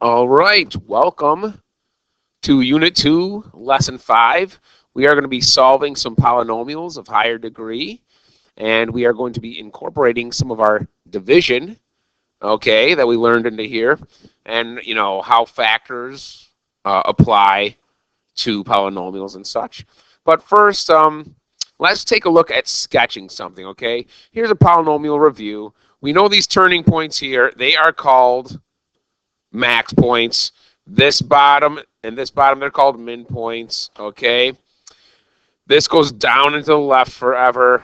All right, welcome to Unit 2, Lesson 5. We are going to be solving some polynomials of higher degree, and we are going to be incorporating some of our division, okay, that we learned into here, and, how factors apply to polynomials and such. But first, let's take a look at sketching something, okay? Here's a polynomial review. We know these turning points here. They are called max points. This bottom and this bottom, they're called min points, okay? This goes down into the left forever.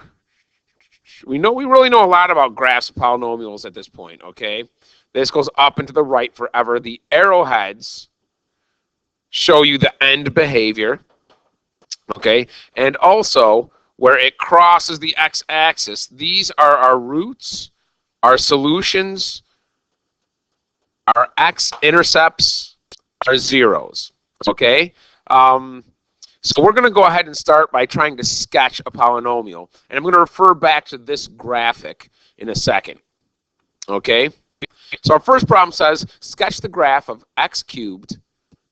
We really know a lot about graphs of polynomials at this point, okay? This goes up into the right forever. The arrowheads show you the end behavior, okay? And also, where it crosses the x-axis, these are our roots, our solutions, our x-intercepts, our zeros, okay? So we're going to go ahead and start by trying to sketch a polynomial. And I'm going to refer back to this graphic in a second, okay? So our first problem says, sketch the graph of x cubed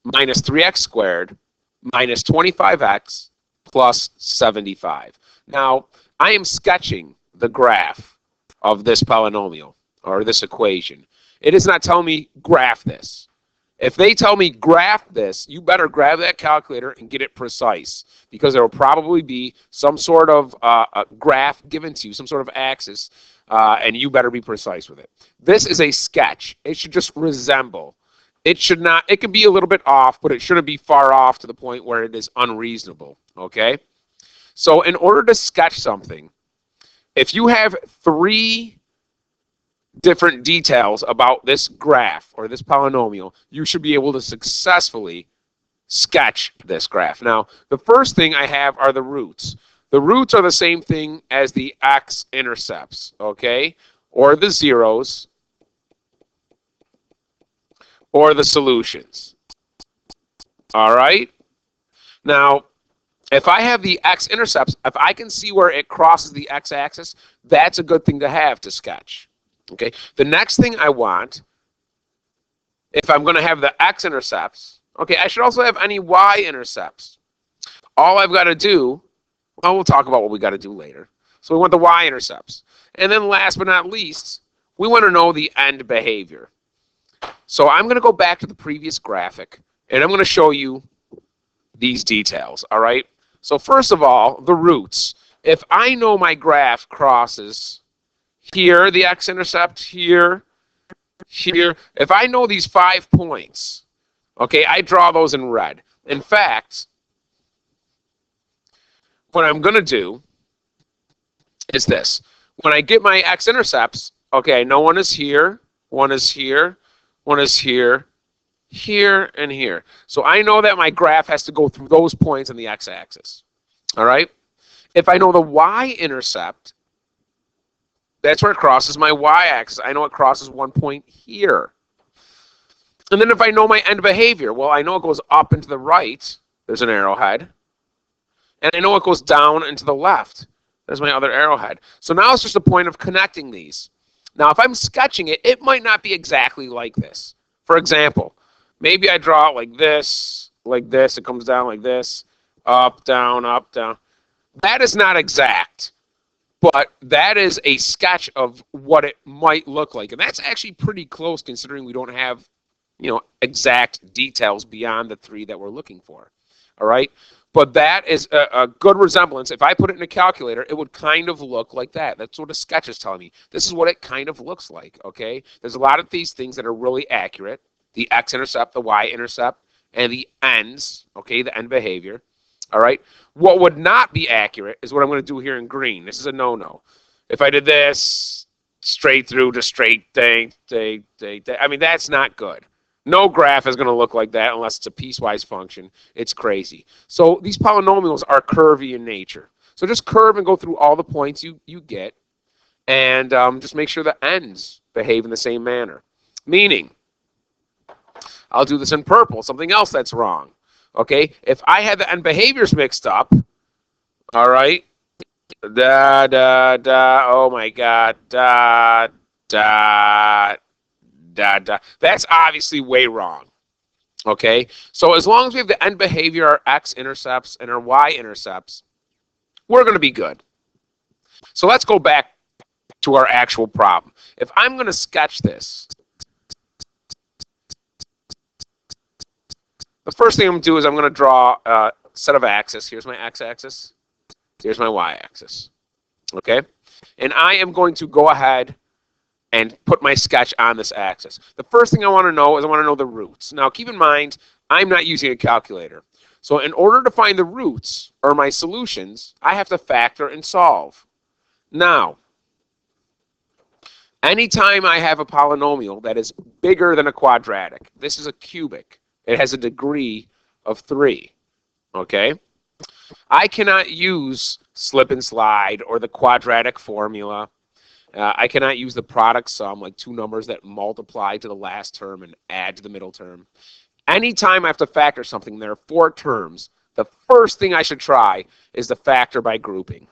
minus 3x squared minus 25x plus 75. Now, I am sketching the graph of this polynomial, or this equation. It is not telling me graph this. If they tell me graph this, you better grab that calculator and get it precise, because there will probably be some sort of a graph given to you, some sort of axis, and you better be precise with it. This is a sketch. It should just resemble. It should not, it can be a little bit off, but it shouldn't be far off to the point where it is unreasonable, okay? So in order to sketch something, if you have three different details about this graph or this polynomial, you should be able to successfully sketch this graph. Now, the first thing I have are the roots. The roots are the same thing as the x-intercepts, okay? Or the zeros, or the solutions. All right? Now, if I have the x-intercepts, if I can see where it crosses the x-axis, that's a good thing to have to sketch. Okay, the next thing I want, if I'm going to have the x-intercepts, okay, I should also have any y-intercepts. All I've got to do, well, we'll talk about what we got to do later. So we want the y-intercepts. And then last but not least, we want to know the end behavior. So I'm going to go back to the previous graphic, and I'm going to show you these details, all right? So first of all, the roots. If I know my graph crosses here, the x-intercept, here, here. If I know these 5 points, okay, I draw those in red. In fact, what I'm going to do is this. When I get my x-intercepts, okay, I know one is here, one is here, one is here, here, and here. So I know that my graph has to go through those points on the x-axis, all right? If I know the y-intercept, that's where it crosses my y-axis. I know it crosses 1 point here. And then if I know my end behavior, well, I know it goes up and to the right. There's an arrowhead. And I know it goes down and to the left. There's my other arrowhead. So now it's just a point of connecting these. Now, if I'm sketching it, it might not be exactly like this. For example, maybe I draw it like this. It comes down like this, up, down, up, down. That is not exact. But that is a sketch of what it might look like. And that's actually pretty close, considering we don't have, exact details beyond the 3 that we're looking for. All right? But that is a good resemblance. If I put it in a calculator, it would kind of look like that. That's what a sketch is telling me. This is what it kind of looks like, okay? There's a lot of these things that are really accurate. The x-intercept, the y-intercept, and the ends, okay, the end behavior. All right. What would not be accurate is what I'm going to do here in green. This is a no-no. If I did this straight through to straight thing, I mean, that's not good. No graph is going to look like that unless it's a piecewise function. It's crazy. So these polynomials are curvy in nature. So just curve and go through all the points you get, and just make sure the ends behave in the same manner. Meaning, I'll do this in purple, something else that's wrong. Okay, if I had the end behaviors mixed up, all right, oh my God, dot, dot. That's obviously way wrong. Okay, so as long as we have the end behavior, our x-intercepts and our y-intercepts, we're going to be good. So let's go back to our actual problem. If I'm going to sketch this, the first thing I'm going to do is I'm going to draw a set of axes. Here's my x-axis. Here's my y-axis. Okay? And I am going to go ahead and put my sketch on this axis. The first thing I want to know is I want to know the roots. Now, keep in mind, I'm not using a calculator. So in order to find the roots, or my solutions, I have to factor and solve. Now, anytime I have a polynomial that is bigger than a quadratic, this is a cubic. It has a degree of 3. Okay? I cannot use slip and slide or the quadratic formula. I cannot use the product sum, like two numbers that multiply to the last term and add to the middle term. Anytime I have to factor something, there are 4 terms. The first thing I should try is to factor by grouping.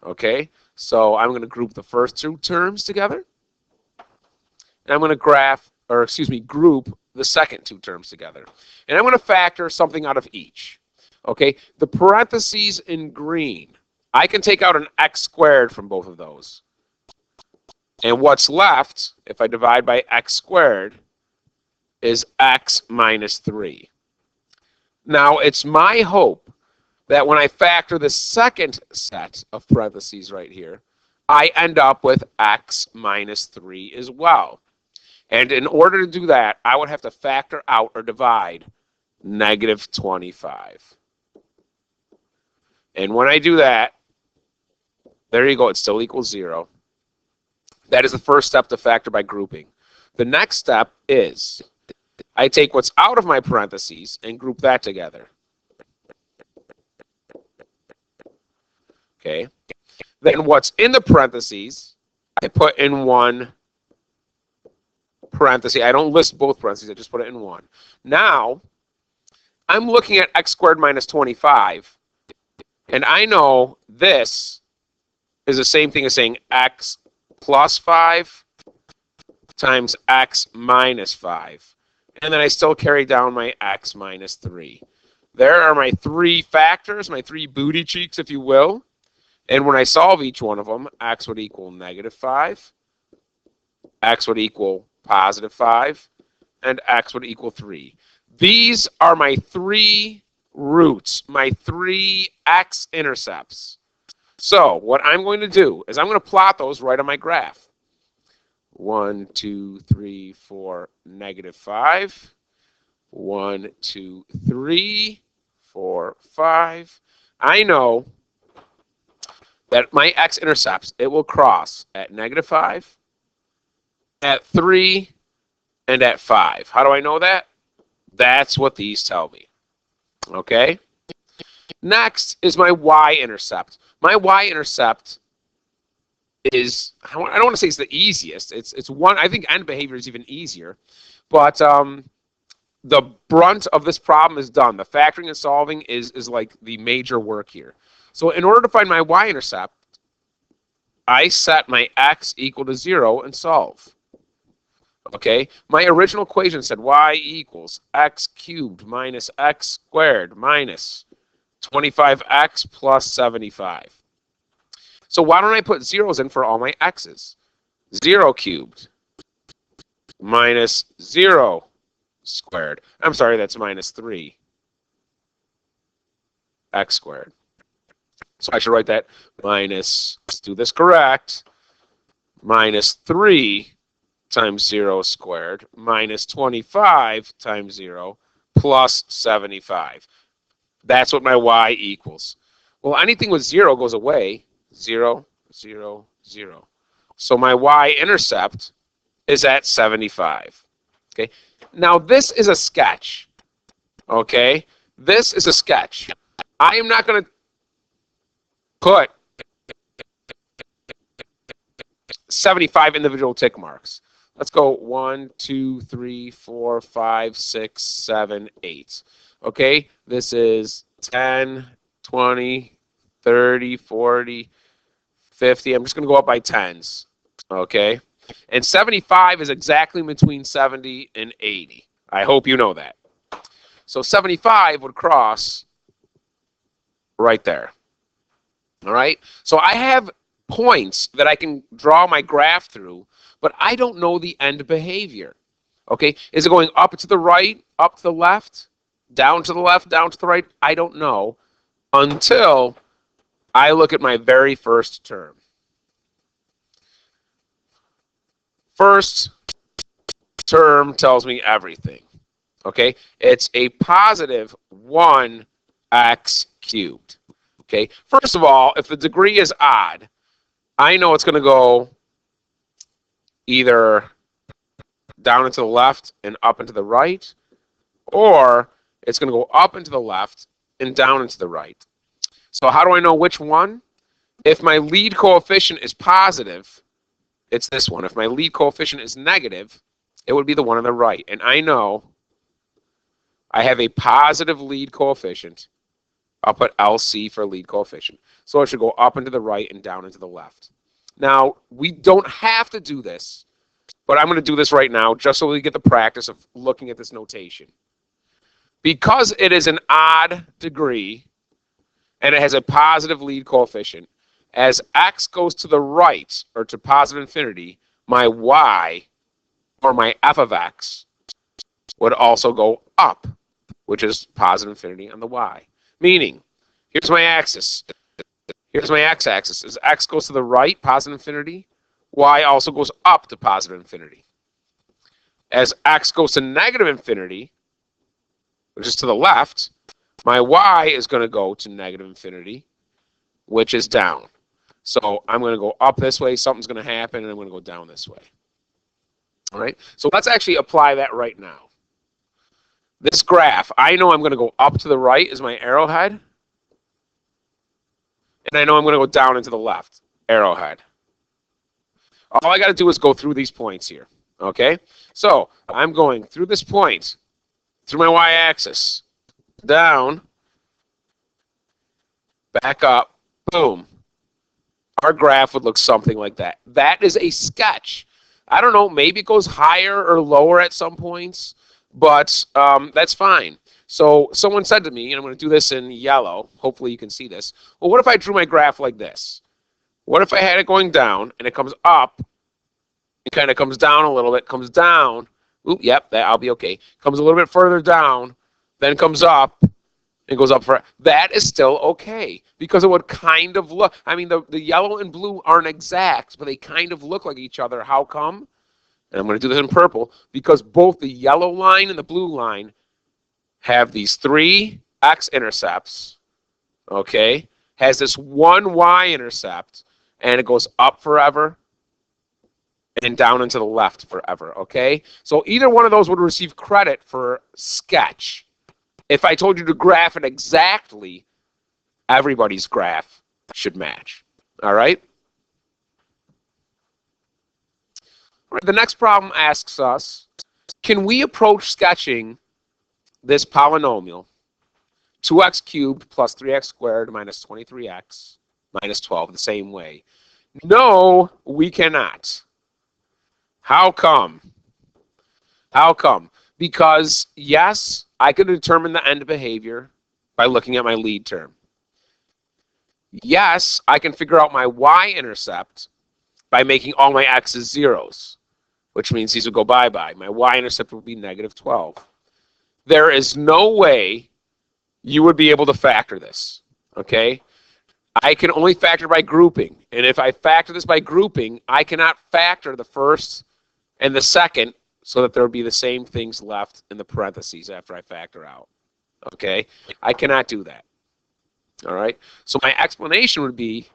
Okay? So I'm going to group the first 2 terms together. And I'm going to group the second 2 terms together. And I'm going to factor something out of each. Okay? The parentheses in green, I can take out an x squared from both of those. And what's left, if I divide by x squared, is x minus 3. Now, it's my hope that when I factor the second set of parentheses right here, I end up with x minus 3 as well. And in order to do that, I would have to factor out or divide negative 25. And when I do that, there you go, it still equals 0. That is the first step to factor by grouping. The next step is I take what's out of my parentheses and group that together. Okay. Then what's in the parentheses, I put in one parenthesis. I don't list both parentheses, I just put it in one. Now, I'm looking at x squared minus 25, and I know this is the same thing as saying x plus 5 times x minus 5. And then I still carry down my x minus 3. There are my 3 factors, my 3 booty cheeks, if you will. And when I solve each one of them, x would equal negative 5, x would equal positive 5, and x would equal 3. These are my 3 roots, my 3 x-intercepts. So what I'm going to do is I'm going to plot those right on my graph. 1, 2, 3, 4, negative 5. 1, 2, 3, 4, 5. I know that my x-intercepts, it will cross at negative 5, at 3, and at 5. How do I know that? That's what these tell me. Okay? Next is my y-intercept. My y-intercept is, I don't want to say it's the easiest. It's one, I think end behavior is even easier. But the brunt of this problem is done. The factoring and solving is like the major work here. So in order to find my y-intercept, I set my x equal to 0 and solve. Okay, my original equation said y equals x cubed minus x squared minus 25x plus 75. So why don't I put zeros in for all my x's? 0 cubed minus 0 squared. I'm sorry, that's minus 3 x squared. So I should write that minus, let's do this correct, minus 3 times 0 squared minus 25 times 0 plus 75. That's what my y equals. Well, anything with 0 goes away. 0, 0, 0. So my y-intercept is at 75. Okay. Now this is a sketch. Okay. This is a sketch. I am not going to put 75 individual tick marks. Let's go 1, 2, 3, 4, 5, 6, 7, 8. Okay, this is 10, 20, 30, 40, 50. I'm just going to go up by tens. Okay, And 75 is exactly between 70 and 80. I hope you know that. So 75 would cross right there. All right? So I have points that I can draw my graph through, but I don't know the end behavior. Okay? Is it going up to the right, up to the left, down to the left, down to the right? I don't know until I look at my very first term. First term tells me everything. Okay? It's a positive 1x cubed. Okay? First of all, if the degree is odd, I know it's going to go either down and to the left and up and to the right, or it's going to go up and to the left and down and to the right. So how do I know which one? If my lead coefficient is positive, it's this one. If my lead coefficient is negative, it would be the one on the right. And I know I have a positive lead coefficient. I'll put LC for lead coefficient. So it should go up and to the right and down and to the left. Now, we don't have to do this, but I'm going to do this right now just so we get the practice of looking at this notation. Because it is an odd degree and it has a positive lead coefficient, as x goes to the right or to positive infinity, my y or my f of x would also go up, which is positive infinity on the y. Meaning, here's my axis. Here's my x-axis. As x goes to the right, positive infinity, y also goes up to positive infinity. As x goes to negative infinity, which is to the left, my y is going to go to negative infinity, which is down. So I'm going to go up this way, something's going to happen, and I'm going to go down this way. All right? So let's actually apply that right now. This graph, I know I'm going to go up to the right is my arrowhead, and I know I'm going to go down and to the left, arrowhead. All I got to do is go through these points here, okay? So I'm going through this point, through my y-axis, down, back up, boom. Our graph would look something like that. That is a sketch. I don't know, maybe it goes higher or lower at some points, but that's fine. So someone said to me, and I'm going to do this in yellow, hopefully you can see this, well, what if I drew my graph like this? What if I had it going down, and it comes up, it kind of comes down a little bit, comes down, oop, yep, I'll be okay, comes a little bit further down, then comes up, and goes up for, that is still okay, because it would kind of look, I mean, the yellow and blue aren't exact, but they kind of look like each other. How come? And I'm going to do this in purple, because both the yellow line and the blue line have these 3 x-intercepts, okay, has this 1 y-intercept, and it goes up forever and down and to the left forever, okay? So either one of those would receive credit for sketch. If I told you to graph it exactly, everybody's graph should match, all right? The next problem asks us, can we approach sketching this polynomial, 2x cubed plus 3x squared minus 23x minus 12, the same way? No, we cannot. How come? How come? Because, yes, I can determine the end behavior by looking at my lead term. Yes, I can figure out my y-intercept by making all my x's zeros, which means these would go bye-bye. My y-intercept would be negative 12. There is no way you would be able to factor this, okay? I can only factor by grouping. And if I factor this by grouping, I cannot factor the first and the second so that there would be the same things left in the parentheses after I factor out, okay? I cannot do that, all right? So my explanation would be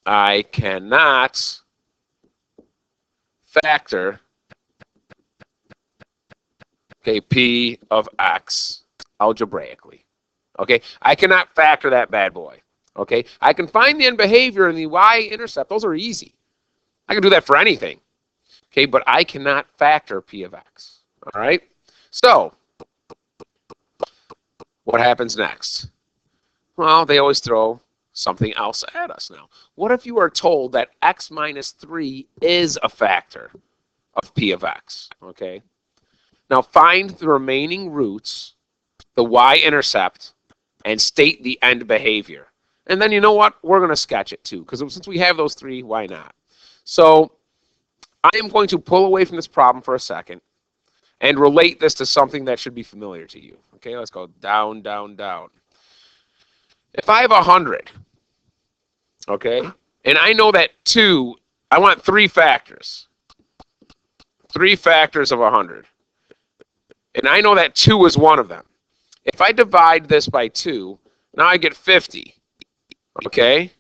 I cannot factor, okay, p of x algebraically. Okay, I cannot factor that bad boy. Okay, I can find the end behavior and the y-intercept. Those are easy. I can do that for anything. Okay, but I cannot factor p of x. All right. So, what happens next? Well, they always throw something else at us now. What if you are told that x minus 3 is a factor of p of x? Okay. Now find the remaining roots, the y-intercept, and state the end behavior. And then you know what? We're going to sketch it too, because since we have those three, why not? So I am going to pull away from this problem for a second and relate this to something that should be familiar to you. Okay, let's go down, down, down. If I have 100, okay, and I know that 2, I want 3 factors. 3 factors of 100. And I know that 2 is one of them. If I divide this by 2, now I get 50. Okay?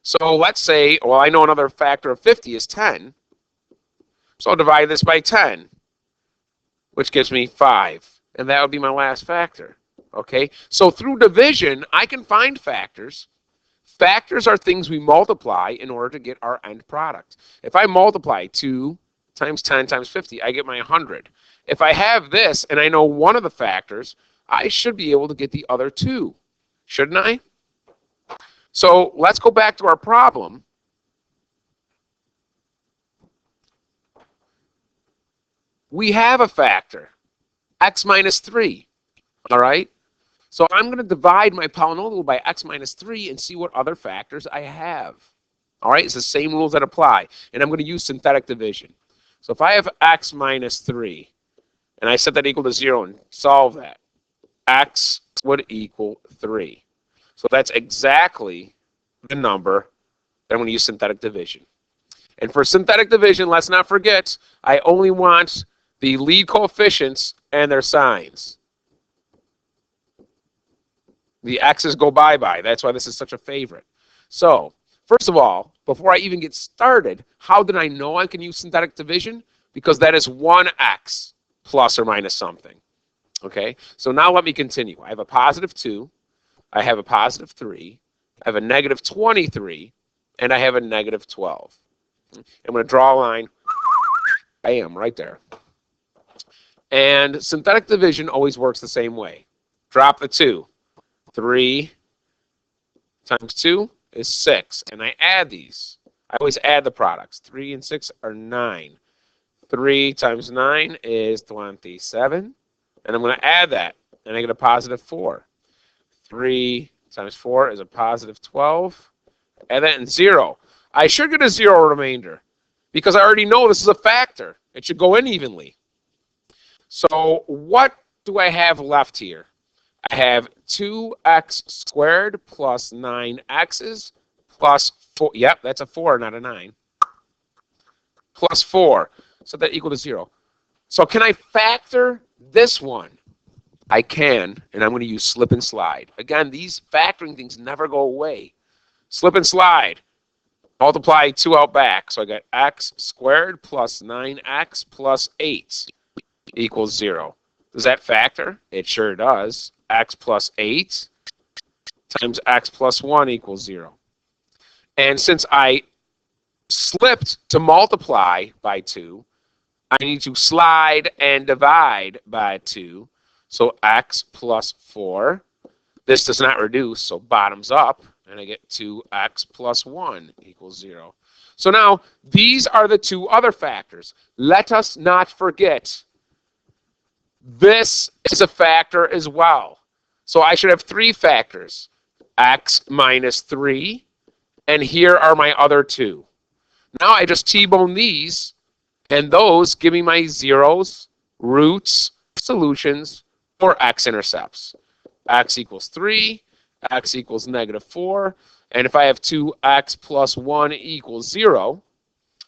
So let's say, well, I know another factor of 50 is 10. So I'll divide this by 10, which gives me 5. And that would be my last factor. Okay? So through division, I can find factors. Factors are things we multiply in order to get our end product. If I multiply 2 times 10 times 50, I get my 100. If I have this and I know one of the factors, I should be able to get the other 2, shouldn't I? So let's go back to our problem. We have a factor, x minus 3, all right? So I'm going to divide my polynomial by x minus 3 and see what other factors I have. All right, it's the same rules that apply, and I'm going to use synthetic division. So if I have x minus 3, and I set that equal to 0 and solve that, x would equal 3. So that's exactly the number that I'm going to use synthetic division. And for synthetic division, let's not forget, I only want the lead coefficients and their signs. The x's go bye-bye. That's why this is such a favorite. So, first of all, before I even get started, how did I know I can use synthetic division? Because that is 1x plus or minus something. Okay, so now let me continue. I have a positive 2, I have a positive 3, I have a negative 23, and I have a negative 12. I'm going to draw a line. Bam, right there. And synthetic division always works the same way. Drop the 2. 3 times 2 is 6, and I add these. I always add the products. 3 and 6 are 9. 3 times 9 is 27, and I'm going to add that, and I get a positive 4. 3 times 4 is a positive 12, add that in 0. I should get a 0 remainder, because I already know this is a factor. It should go in evenly. So what do I have left here? I have 2x squared plus 9x's plus 4. Yep, that's a 4, not a 9. Plus 4. So that equal to 0. So can I factor this one? I can, and I'm going to use slip and slide. Again, these factoring things never go away. Slip and slide. Multiply 2 out back. So I got x squared plus 9x plus 8 equals 0. Does that factor? It sure does. X plus 8 times x plus 1 equals 0. And since I slipped to multiply by 2, I need to slide and divide by 2. So x plus 4. This does not reduce, so bottoms up, and I get 2x plus 1 equals 0. So now, these are the 2 other factors. Let us not forget, this is a factor as well. So I should have 3 factors, x minus 3, and here are my other 2. Now I just T-bone these, and those give me my zeros, roots, solutions, or x-intercepts. X equals 3, x equals negative 4, and if I have 2x plus 1 equals 0,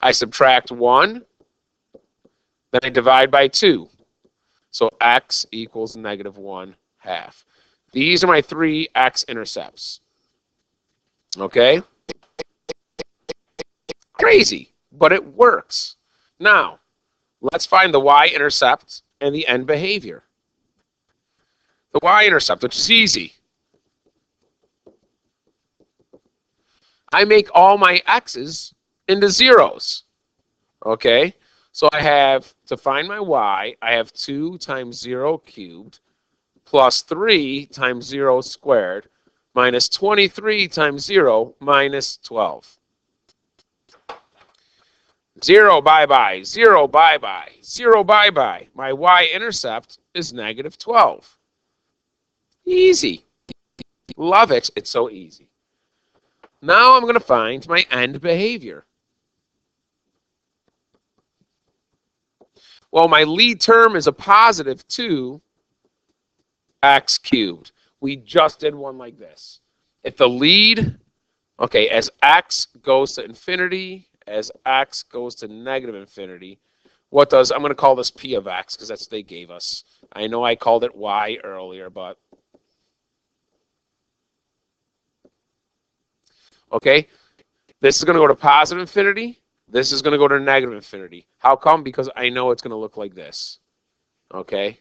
I subtract 1, then I divide by 2. So x equals negative 1/2. These are my 3 x-intercepts. Okay? Crazy, but it works. Now, let's find the y-intercept and the end behavior. The y-intercept, which is easy. I make all my x's into zeros. Okay? So I have, to find my y, I have 2 times 0 cubed plus 3 times 0 squared minus 23 times 0 minus 12. 0, bye-bye, 0, bye-bye, 0, bye-bye. My y-intercept is negative 12. Easy. Love it. It's so easy. Now I'm going to find my end behavior. Well, my lead term is a positive 2x cubed. We just did one like this. If the lead, okay, as x goes to infinity, as x goes to negative infinity, what does, I'm going to call this p of x because that's what they gave us. I know I called it y earlier, but okay, this is going to go to positive infinity. This is going to go to negative infinity. How come? Because I know it's going to look like this. Okay?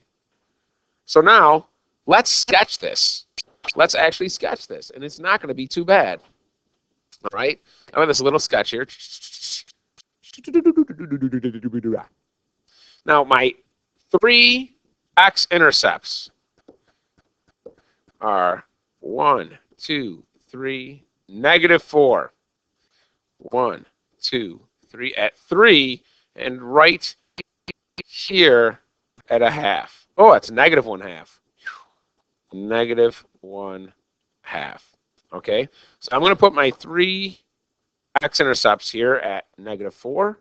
So now, let's sketch this. Let's actually sketch this, and it's not going to be too bad. All right? I have this little sketch here. Now, my 3 x-intercepts are 1, 2, 3, negative 4. 1, 2, 3 at 3, and right here at a half. Oh, that's negative 1/2. Negative 1/2. Okay, so I'm going to put my 3 x-intercepts here at negative 4,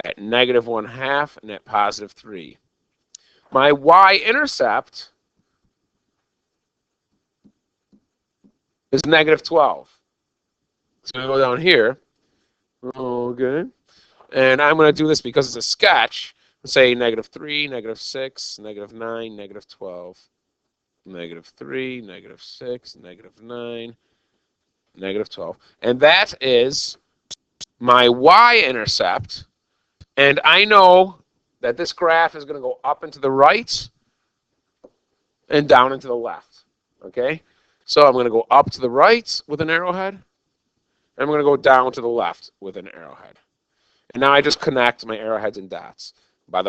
at negative 1/2, and at positive 3. My y-intercept is negative 12. So I'm going to go down here. Okay. And I'm going to do this because it's a sketch. Let's say negative 3, negative 6, negative 9, negative 12. Negative 3, negative 6, negative 9, negative 12. And that is my y-intercept. And I know that this graph is going to go up and to the right and down and to the left. Okay? So I'm going to go up to the right with an arrowhead. And I'm going to go down to the left with an arrowhead. And now I just connect my arrowheads and dots. Like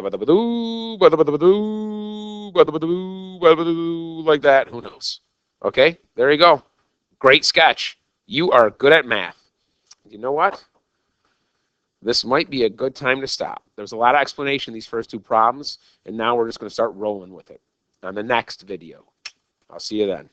that. Who knows? Okay, there you go. Great sketch. You are good at math. You know what? This might be a good time to stop. There's a lot of explanation in these first 2 problems, and now we're just going to start rolling with it on the next video. I'll see you then.